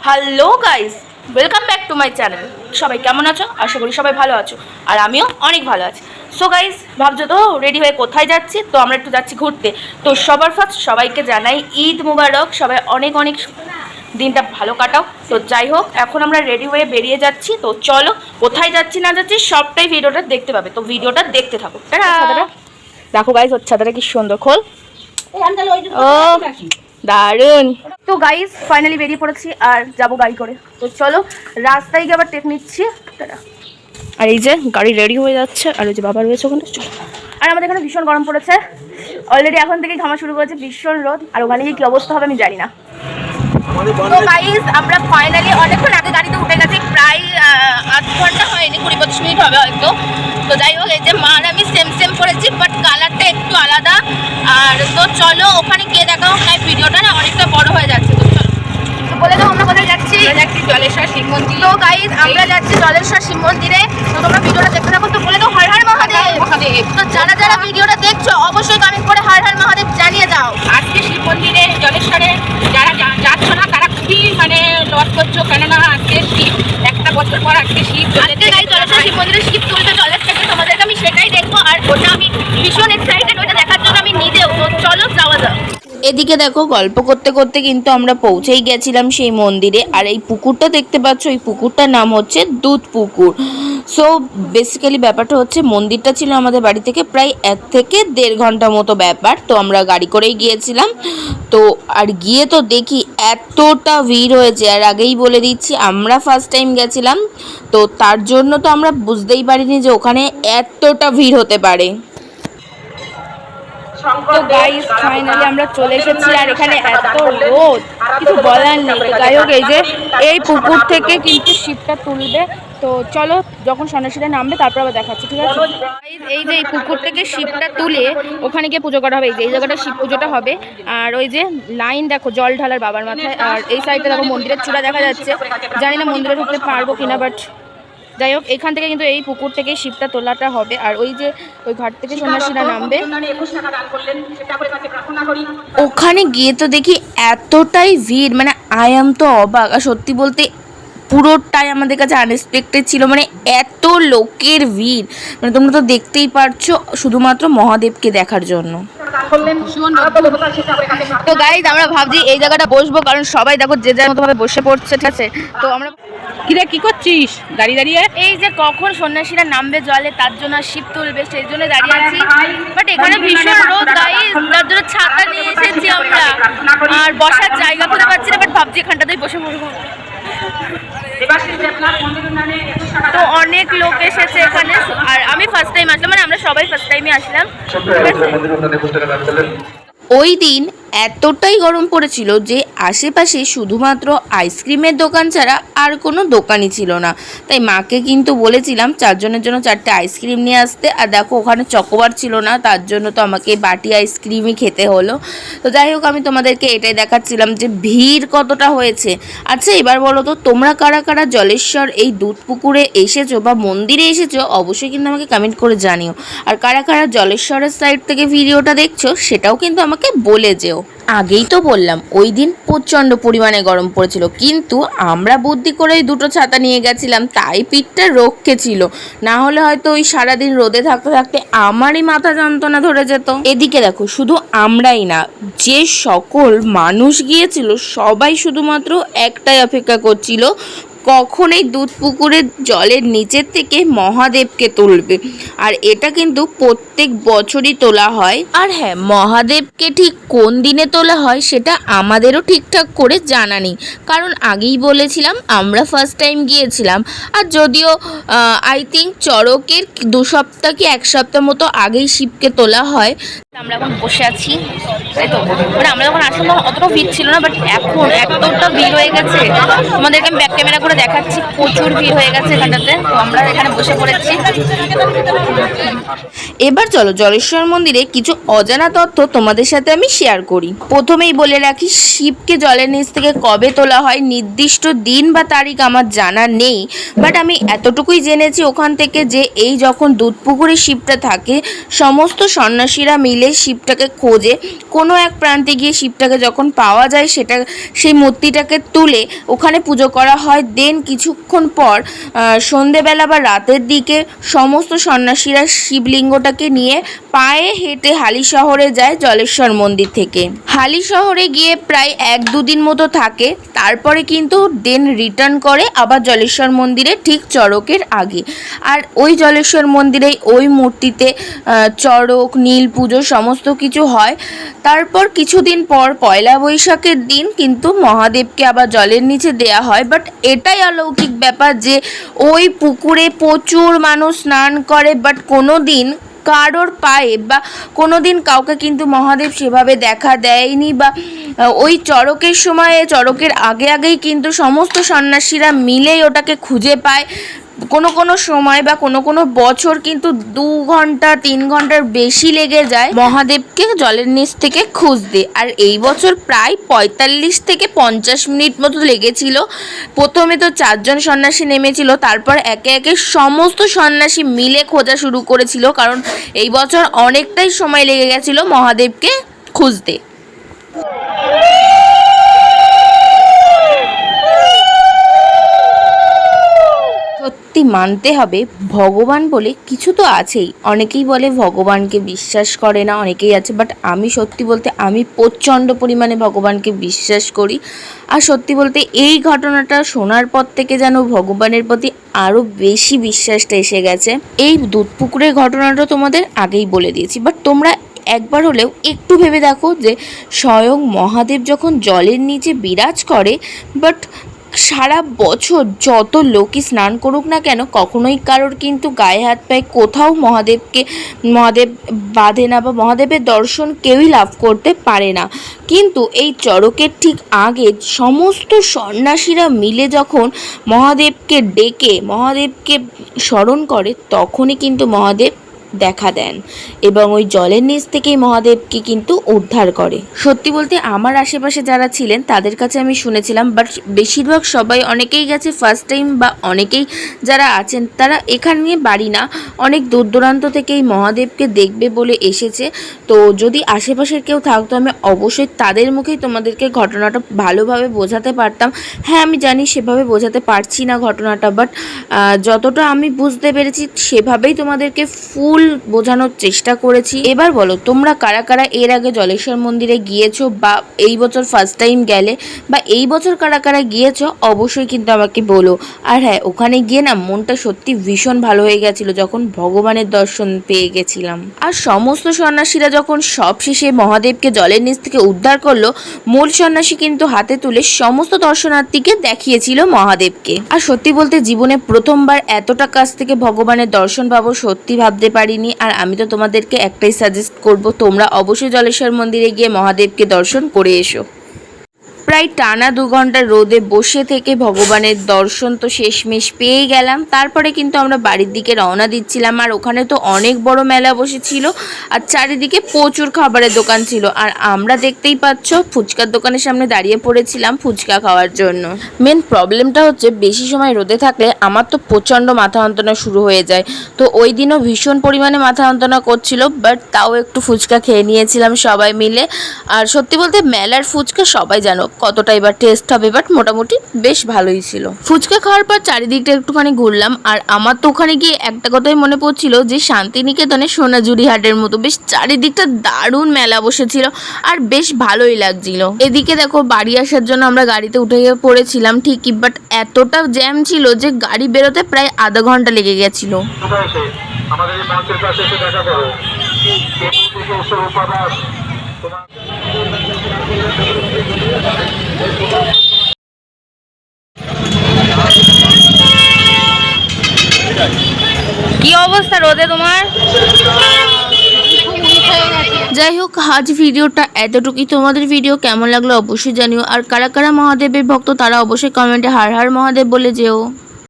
Hello guys, welcome back to my channel. সবাই কেমন আছো? আশা করি সবাই ভালো আছো, আর আমিও অনেক ভালো আছি। সো গাইস, ভাবছো তো রেডি হয়ে কোথায় যাচ্ছি? তো আমরা একটু যাচ্ছি ঘুরতে। তো সবার ফার্স্ট সবাইকে জানাই ঈদ মুবারক, সবাই অনেক অনেক দিনটা ভালো কাটাও। তো যাই হোক, এখন আমরা রেডি হয়ে বেরিয়ে যাচ্ছি। তো চলো, কোথায় যাচ্ছি না যাচ্ছি সবটাই ভিডিওটা দেখতে পাবে, তো ভিডিওটা দেখতে থাকো। দেখো গাইস, ওর ছাতাটা কি সুন্দর, খোল। ও দারুন। তো গাইস ফাইনালি বেরিয়ে পড়েছি আর যাবো গাড়ি করে। তো চলো, রাস্তায় গিয়ে আবার টেক নিচ্ছি। আর এই যে গাড়ি রেডি হয়ে যাচ্ছে, আর ওই যে বাবা রয়েছে ওখানে। আর আমাদের এখানে ভীষণ গরম পড়েছে অলরেডি, এখন থেকেই ঘামা শুরু করেছে, ভীষণ রোদ। আর ওখানে গিয়ে কি অবস্থা হবে আমি জানি না। তো গাইস আমরা ফাইনালি অনেকক্ষণ আগে গাড়িতে উঠে গেছি, প্রায় 8 ঘন্টা হয়নি, 20-25 মিনিট হবে হয়তো। তো যাই হোক, এই যে মার আমি সেম পরেছি, বাট কালারটা একটু আলাদা। আর তো চলো ওখানে গিয়ে দেখাও, তাই ভিডিওটা না অনেকটা বড় হয়ে যাচ্ছে। তো চলো, তো বলে দাও আমরা কোথায় যাচ্ছি। জলেশ্বর শিব মন্দির। তো গাইস আমরা যাচ্ছি জলেশ্বর শিব মন্দিরে। তো তোমরা ভিডিওটা দেখতে থাকো। তো বলে দাও হর হর মহাদেব। তো যারা যারা ভিডিওটা দেখছো অবশ্যই কমেন্ট করে হর হর মহাদেব জানিয়ে দাও। আজকে শিব মন্দিরে জলেশ্বরে যারা যাচ্ছ না তারা খুবই লস করছো, কেননা আজকে শিব একটা বছর পর আজকে শিব জলেশ্বর শিব মন্দিরে শিব তুলবে জলের থেকে, তোমাদেরকে আমি সেটাই দেখবো। আর ওটা আমি ভীষণ এক্সাইটেড, ওটা দেখার জন্য আমি নিজেও। তো চলো যাওয়া যাক। এদিকে দেখো, গল্প করতে করতে কিন্তু আমরা পৌঁছেই গেছিলাম সেই মন্দিরে। আর এই পুকুরটা দেখতে পাচ্ছ, এই পুকুরটার নাম হচ্ছে দুধ পুকুর। সো বেসিক্যালি ব্যাপারটা হচ্ছে, মন্দিরটা ছিল আমাদের বাড়ি থেকে প্রায় 1 থেকে 1.5 ঘন্টা মতো ব্যাপার। তো আমরা গাড়ি করেই গিয়েছিলাম। তো আর গিয়ে তো দেখি এতটা ভিড় হয়েছে। আর আগেই বলে দিচ্ছি, আমরা ফার্স্ট টাইম গেছিলাম, তো তার জন্য তো আমরা বুঝতেই পারিনি যে ওখানে এতটা ভিড় হতে পারে। তো গাইস ফাইনালি আমরা চলে এসেছি, আর এখানে এত রোদ কিছু বলার নেই। তো যাই হোক, এই যে এই পুকুর থেকে কিন্তু শিবটা তুলবে। তো চলো, যখন সন্ন্যাসীরা নামবে তারপর আবার দেখাচ্ছি, ঠিক আছে? এই যে এই পুকুর থেকে শিবটা তুলে ওখানে গিয়ে পুজো করা হবে। এই যে এই জায়গাটা শিব পুজোটা হবে। আর ওই যে লাইন দেখো জল ঢালার বাবার মাথায়। আর এই সাইডে দেখো মন্দিরের চূড়া দেখা যাচ্ছে। জানি না মন্দিরে ঢুকতে পারবো কিনা, বাট যাই হোক, এখান থেকে কিন্তু এই পুকুর থেকে শিবটা তোলাটা হবে। আর ওই যে ওই ঘাট থেকে সন্ন্যাসীরা নামবে। ওখানে গিয়ে তো দেখি এতটাই ভিড়, মানে আই এম তো অবাক। আর সত্যি বলতে পুরোটাই আমাদের কাছে আনএক্সপেক্টেড ছিল, মানে এত লোকের ভিড়। মানে তোমরা তো দেখতেই পারছো, শুধুমাত্র মহাদেবকে দেখার জন্য। তো গাইজ আমরা ভাবছি এই জায়গাটা বসবো, কারণ সবাই দেখো যে যার মতো ভাবে বসে পড়ছে, ঠিক আছে? তো আমরা কিরে কি করছিস দাঁড়িয়ে দাঁড়িয়ে? এই যে কখন সন্ন্যাসীরা নামবে জলে, তার জন্য শিব তুলবে, সেই জন্য দাঁড়িয়ে আছি। বাট এখানে ভীষণ রোদ গাইজ, তার জন্য ছাতা নিয়ে এসেছি আমরা। আর বসার জায়গা খুঁজে পাচ্ছি না, বাট ভাবছি এখানটাতেই বসে পড়বো। তো অনেক লোক এসেছে এখানে, আর আমি ফার্স্ট টাইম আসলাম, মানে আমরা সবাই ফার্স্ট টাইমে আসলাম। ওই দিন এতটাই গরম পড়েছিল যে আশেপাশে শুধুমাত্র আইসক্রিমের দোকান ছাড়া আর কোনো দোকানই ছিল না। তাই মাকে কিন্তু বলেছিলাম 4 জনের জন্য 4টে আইসক্রিম নিয়ে আসতে। আর দেখো, ওখানে চকোবার ছিল না, তার জন্য তো আমাকে বাটি আইসক্রিমই খেতে হলো। তো যাই হোক, আমি তোমাদেরকে এটাই দেখাচ্ছিলাম যে ভিড় কতটা হয়েছে। আচ্ছা এবার বলো তো, তোমরা কারা কারা জলেশ্বর এই দুধ পুকুরে এসেছো বা মন্দিরে এসেছো, অবশ্যই কিন্তু আমাকে কমেন্ট করে জানিও। আর কারা কারা জলেশ্বরের সাইড থেকে ভিডিওটা দেখছো সেটাও কিন্তু আমাকে বলে যেও। আগেই তো বললাম, ওই দিন প্রচণ্ড পরিমাণে গরম পড়েছিল, কিন্তু আমরা বুদ্ধি করে 2টো ছাতা নিয়ে গেছিলাম, তাই পিঠটা রক্ষে ছিল। না হলে হয়তো ওই সারাদিন রোদে থাকতে থাকতে আমারই মাথা যন্ত্রণা ধরে যেত। এদিকে দেখো, শুধু আমরাই না, যে সকল মানুষ গিয়েছিল সবাই শুধুমাত্র একটাই অপেক্ষা করছিল, কখন এই দুধ পুকুরের জলের নিচের থেকে মহাদেবকে তুলবে। আর এটা কিন্তু প্রত্যেক বছরই তোলা হয়। আর হ্যাঁ, মহাদেবকে ঠিক কোন দিনে তোলা হয় সেটা আমাদেরও ঠিকঠাক করে জানা নেই, কারণ আগেই বলেছিলাম আমরা ফার্স্ট টাইম গিয়েছিলাম। আর যদিও আই থিঙ্ক চড়কের 2 সপ্তাহ কি 1 সপ্তাহ মতো আগেই শিবকে তোলা হয়। আমরা এখন বসে আছি, তাই তো? মানে আমরা যখন আসলাম তখন অতটা ভিড় ছিল না, বাট এখন এতটা ভিড় হয়ে গেছে। তোমাদেরকে আমি ব্যাক ক্যামেরা করে দেখাচ্ছি, প্রচুর ভিড় হয়ে গেছে এখানটাতে। তো আমরা এখানে বসে পড়েছি। এবার চলো, জলেশ্বর মন্দিরে কিছু অজানা তথ্য তোমাদের সাথে আমি শেয়ার করি। প্রথমেই বলে রাখি, শিবকে জলের নিচ থেকে কবে তোলা হয় নির্দিষ্ট দিন বা তারিখ আমার জানা নেই, বাট আমি এতটুকুই জেনেছি ওখান থেকে যে এই যখন দুধ পুকুরে শিবটা থাকে, সমস্ত সন্ন্যাসীরা মিলে শিবটাকে খোঁজে কোন কোনো এক প্রান্তে গিয়ে শিবটাকে যখন পাওয়া যায় সেই মূর্তিটাকে তুলে ওখানে পুজো করা হয়। দেন কিছুক্ষণ পর সন্ধেবেলা বা রাতের দিকে সমস্ত সন্ন্যাসীরা শিবলিঙ্গটাকে নিয়ে পায়ে হেঁটে হালি শহরে যায় জলেশ্বর মন্দির থেকে। হালি শহরে গিয়ে প্রায় 1-2 দিন মতো থাকে, তারপরে কিন্তু দেন রিটার্ন করে আবার জলেশ্বর মন্দিরে ঠিক চড়কের আগে। আর ওই জলেশ্বর মন্দিরে ওই মূর্তিতে চড়ক নীল পুজো সমস্ত কিছু হয়। তারপর কিছুদিন পর পয়লা বৈশাখের দিন কিন্তু মহাদেবকে আবার জলের নিচে দেয়া হয়। বাট এটাই অলৌকিক ব্যাপার যে ওই পুকুরে প্রচুর মানুষ স্নান করে, বাট কোনো দিন কারোর পায়ে বা কোনো দিন কাউকে কিন্তু মহাদেব সেভাবে দেখা দেয়নি। বা ওই চড়কের সময়ে চড়কের আগেই কিন্তু সমস্ত সন্ন্যাসীরা মিলেই ওটাকে খুঁজে পায়। কোনো সময় বা কোনো বছর কিন্তু 2 ঘন্টা 3 ঘন্টার বেশি লেগে যায় মহাদেবকে জলের নিচ থেকে খুঁজতে। আর এই বছর প্রায় 45 থেকে 50 মিনিট মতো লেগেছিল। প্রথমে তো 4 জন সন্ন্যাসী নেমেছিল, তারপর একে সমস্ত সন্ন্যাসী মিলে খোঁজা শুরু করেছিল, কারণ এই বছর অনেকটাই সময় লেগে গেছিল মহাদেবকে খুঁজতে। সত্যি মানতে হবে ভগবান বলে কিছু তো আছেই। অনেকেই বলে ভগবানকে বিশ্বাস করে না, অনেকেই আছে, বাট আমি সত্যি বলতে আমি প্রচণ্ড পরিমাণে ভগবানকে বিশ্বাস করি। আর সত্যি বলতে এই ঘটনাটা শোনার পর থেকে যেন ভগবানের প্রতি আরও বেশি বিশ্বাসটা এসে গেছে। এই দুধপুকুরের ঘটনাটা তোমাদের আগেই বলে দিয়েছি, বাট তোমরা একবার হলেও একটু ভেবে দেখো যে স্বয়ং মহাদেব যখন জলের নিচে বিরাজ করে, বাট সারা বছর যত লোকই স্নান করুক না কেন কখনোই কারোর কিন্তু গায়ে হাত পায়ে কোথাও মহাদেব বাঁধে না বা মহাদেবের দর্শন কেউই লাভ করতে পারে না। কিন্তু এই চড়কের ঠিক আগে সমস্ত সন্ন্যাসীরা মিলে যখন মহাদেবকে ডেকে মহাদেবকে স্মরণ করে, তখনই কিন্তু মহাদেব দেখা দেন এবং ওই জলের নিচ থেকেই মহাদেবকে কিন্তু উদ্ধার করে। সত্যি বলতে আমার আশেপাশে যারা ছিলেন তাদের কাছে আমি শুনেছিলাম, বাট বেশিরভাগ সবাই অনেকেই গেছে ফার্স্ট টাইম, বা অনেকেই যারা আছেন তারা এখানে বাড়ি না, অনেক দূর দূরান্ত থেকে এই মহাদেবকে দেখবে বলে এসেছে। তো যদি আশেপাশের কেউ থাকতো আমি অবশ্যই তাদের মুখেই তোমাদেরকে ঘটনাটা ভালোভাবে বোঝাতে পারতাম। হ্যাঁ আমি জানি সেভাবে বোঝাতে পারছি না ঘটনাটা, বাট যতটা আমি বুঝতে পেরেছি সেভাবেই তোমাদেরকে ফুল বোঝানোর চেষ্টা করেছি। এবার বলো তোমরা কারা কারা এর আগে জলেশ্বর মন্দিরে গিয়েছো, বা এই বছর ফার্স্ট টাইম গেলে, বা এই বছর কারা কারা গিয়েছো অবশ্যই কিন্তু আমাকে বলো। আর হ্যাঁ, ওখানে গিয়ে না মনটা সত্যি ভীষণ ভালো হয়ে গেছিলো যখন ভগবানের দর্শন পেয়ে গেছিলাম। আর সমস্ত সন্ন্যাসীরা যখন সবশেষে মহাদেবকে জলের নিচ থেকে উদ্ধার করলো, মূল সন্ন্যাসী কিন্তু হাতে তুলে সমস্ত দর্শনার্থীকে দেখিয়েছিল মহাদেবকে। আর সত্যি বলতে জীবনে প্রথমবার এতটা কাছ থেকে ভগবানের দর্শন পাবো সত্যি ভাবতে পারিনি। আর আমি তো তোমাদেরকে একটাই সাজেস্ট করব, তোমরা অবশ্যই জলেশ্বর মন্দিরে গিয়ে মহাদেবকে দর্শন করে এসো। প্রায় টানা 2 ঘন্টা রোদে বসে থেকে ভগবানের দর্শন তো শেষমেশ পেয়ে গেলাম। তারপরে কিন্তু আমরা বাড়ির দিকে রওনা দিচ্ছিলাম। আর ওখানে তো অনেক বড় মেলা বসেছিল আর চারিদিকে প্রচুর খাবারের দোকান ছিল। আর আমরা দেখতেই পাচ্ছ ফুচকার দোকানের সামনে দাঁড়িয়ে পড়েছিলাম ফুচকা খাওয়ার জন্য। মেন প্রবলেমটা হচ্ছে বেশি সময় রোদে থাকলে আমার তো প্রচণ্ড মাথা যন্ত্রণা শুরু হয়ে যায়। তো ওই দিনও ভীষণ পরিমাণে মাথা যন্ত্রণা করছিল, বাট তাও একটু ফুচকা খেয়ে নিয়েছিলাম সবাই মিলে। আর সত্যি বলতে মেলার ফুচকা সবাই জানো কতটা এবার টেস্ট হবে, বাট মোটামুটি বেশ ভালোই ছিল। ফুচকা খাওয়ার পর চারিদিকটা একটুখানি ঘুরলাম। আর আমার তো ওখানে গিয়ে একটা কথাই মনে পড়ছিল যে শান্তিনিকেতনের সোনাঝুরি হাটের মতো বেশ চারিদিকটা দারুণ মেলা বসেছিল আর বেশ ভালোই লাগছিল। এদিকে দেখো বাড়ি আসার জন্য আমরা গাড়িতে উঠে পড়েছিলাম ঠিকই, বাট এতটা জ্যাম ছিল যে গাড়ি বেরোতে প্রায় আধা ঘন্টা লেগে গেছিল। আমাদের এই মঞ্চের কাছে এসে দেখা করো। কি অবস্থা রোদে তোমার? যাই হোক, আজ ভিডিওটা এতটুকুই। তোমাদের ভিডিও কেমন লাগলো অবশ্যই জানিও। আর কারা কারা মহাদেবের ভক্ত তারা অবশ্যই কমেন্টে হার হার মহাদেব বলে যেও।